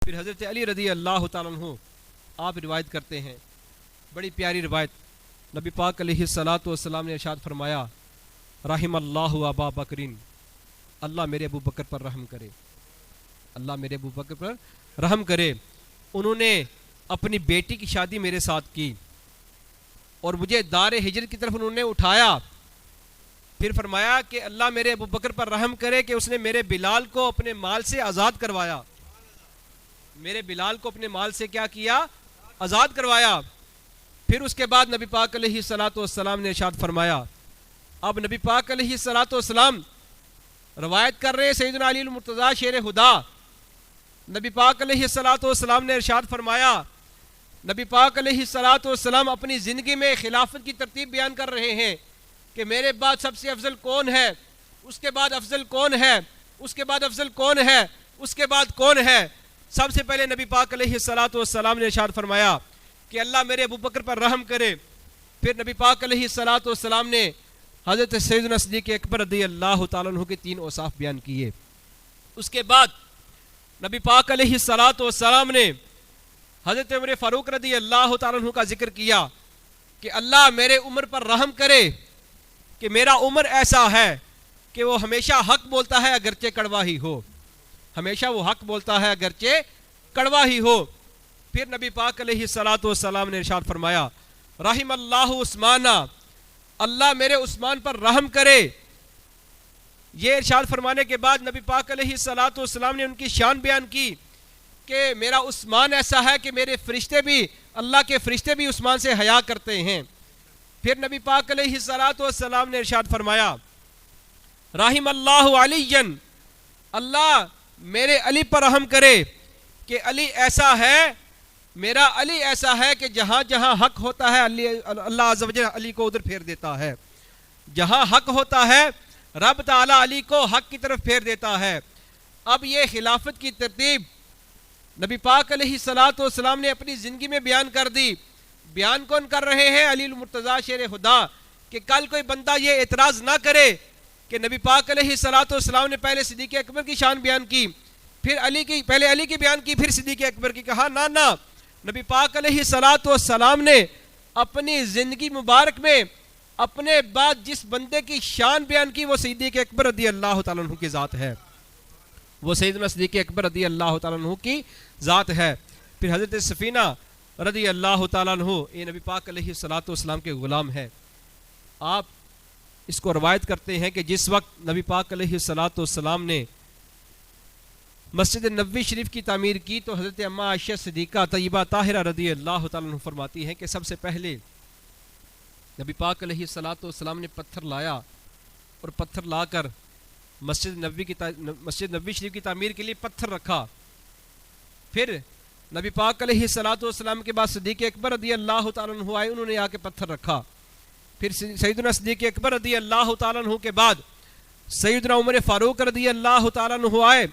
پھر حضرت علی رضی اللہ تعالیٰ عنہ آپ روایت کرتے ہیں، بڑی پیاری روایت، نبی پاک علیہ الصلاۃ والسلام نے ارشاد فرمایا، رحم اللہ ابا بکرین، اللہ میرے ابو بکر پر رحم کرے، اللہ میرے ابو بکر پر رحم کرے، انہوں نے اپنی بیٹی کی شادی میرے ساتھ کی اور مجھے دار ہجرت کی طرف انہوں نے اٹھایا، پھر فرمایا کہ اللہ میرے ابو بکر پر رحم کرے کہ اس نے میرے بلال کو اپنے مال سے آزاد کروایا، میرے بلال کو اپنے مال سے کیا کیا؟ آزاد کروایا۔ پھر اس کے بعد نبی پاک علیہ الصلاۃ والسلام نے ارشاد فرمایا، اب نبی پاک علیہ الصلاۃ والسلام روایت کر رہے ہیں سیدنا علی المرتضیٰ شیر خدا، نبی پاک علیہ الصلاۃ والسلام نے ارشاد فرمایا، نبی پاک علیہ الصلاۃ والسلام اپنی زندگی میں خلافت کی ترتیب بیان کر رہے ہیں کہ میرے بعد سب سے افضل کون ہے، اس کے بعد افضل کون ہے، اس کے بعد افضل کون ہے، اس کے بعد کون ہے۔ سب سے پہلے نبی پاک علیہ الصلاۃ والسلام نے ارشاد فرمایا کہ اللہ میرے ابو بکر پر رحم کرے۔ پھر نبی پاک علیہ الصلاۃ والسلام نے حضرت سیدنا صدیق اکبر رضی اللہ تعالیٰ عنہ کے 3 اوصاف بیان کیے۔ اس کے بعد نبی پاک علیہ الصلاۃ والسلام نے حضرت عمر فاروق رضی اللہ تعالیٰ عنہ کا ذکر کیا کہ اللہ میرے عمر پر رحم کرے کہ میرا عمر ایسا ہے کہ وہ ہمیشہ حق بولتا ہے اگرچہ کڑوا ہی ہو، ہمیشہ وہ حق بولتا ہے اگرچہ کڑوا ہی ہو۔ پھر نبی پاک علیہ الصلاۃ والسلام نے ارشاد فرمایا، رحم اللہ عثمان، اللہ میرے عثمان پر رحم کرے۔ یہ ارشاد فرمانے کے بعد نبی پاک علیہ الصلاۃ والسلام نے ان کی شان بیان کی کہ میرا عثمان ایسا ہے کہ میرے فرشتے بھی، اللہ کے فرشتے بھی عثمان سے حیا کرتے ہیں۔ پھر نبی پاک علیہ الصلاۃ والسلام نے ارشاد فرمایا، رحم اللہ علی، اللہ میرے علی پر رحم کرے کہ علی ایسا ہے، میرا علی ایسا ہے کہ جہاں جہاں حق ہوتا ہے اللہ عز و جل علی کو ادھر پھیر دیتا ہے، جہاں حق ہوتا ہے رب تعالی علی کو حق کی طرف پھیر دیتا ہے۔ اب یہ خلافت کی ترتیب نبی پاک علیہ الصلاۃ والسلام نے اپنی زندگی میں بیان کر دی۔ بیان کون کر رہے ہیں؟ علی المرتضیٰ شیر خدا، کہ کل کوئی بندہ یہ اعتراض نہ کرے کہ نبی پاک علیہ الصلاۃ والسلام نے پہلے صدیق اکبر کی شان بیان کی، پھر پہلے علی کی بیان کی، پھر صدیق اکبر کی، کہا نہ، نبی پاک علیہ الصلاۃ والسلام نے اپنی زندگی مبارک میں اپنے بعد جس بندے کی شان بیان کی وہ صدیق اکبر رضی اللہ تعالیٰ عنہ کی ذات ہے، وہ سیدنا صدیق اکبر رضی اللہ تعالیٰ عنہ کی ذات ہے۔ پھر حضرت سفینہ رضی اللہ تعالیٰ عنہ، یہ نبی پاک علیہ الصلاۃ والسلام کے غلام ہے۔ آپ اس کو روایت کرتے ہیں کہ جس وقت نبی پاک علیہ الصلاۃ والسلام نے مسجد نبوی شریف کی تعمیر کی تو حضرت اماں عائشہ صدیقہ طیبہ طاہرہ رضی اللہ تعالیٰ عنہ فرماتی ہیں کہ سب سے پہلے نبی پاک علیہ الصلاۃ والسلام نے پتھر لایا اور پتھر لا کر مسجد نبوی شریف کی تعمیر کے لیے پتھر رکھا۔ پھر نبی پاک علیہ الصلاۃ والسلام کے بعد صدیق اکبر رضی اللہ تعالیٰ عنہ آئے، انہوں نے آ کے پتھر رکھا۔ پھر سیدنا صدیق اکبر رضی اللہ تعالیٰ عنہ کے بعد سیدنا عمر فاروق رضی اللہ تعالیٰ عنہ آئے،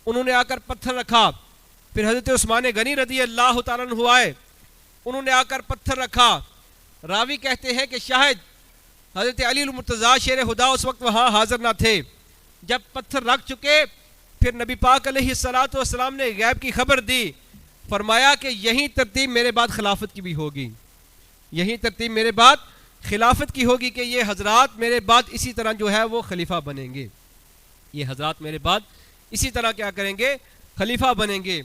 انہوں نے آ کر پتھر رکھا۔ پھر حضرت عثمان غنی رضی اللہ تعالیٰ عنہ آئے، انہوں نے آ کر پتھر رکھا۔ راوی کہتے ہیں کہ شاید حضرت علی المرتضیٰ شیر خدا اس وقت وہاں حاضر نہ تھے۔ جب پتھر رکھ چکے پھر نبی پاک علیہ الصلاۃ والسلام نے غیب کی خبر دی، فرمایا کہ یہی ترتیب میرے بعد خلافت کی بھی ہوگی، یہی ترتیب میرے بعد خلافت کی ہوگی کہ یہ حضرات میرے بعد اسی طرح جو ہے وہ خلیفہ بنیں گے، یہ حضرات میرے بعد اسی طرح کیا کریں گے؟ خلیفہ بنیں گے۔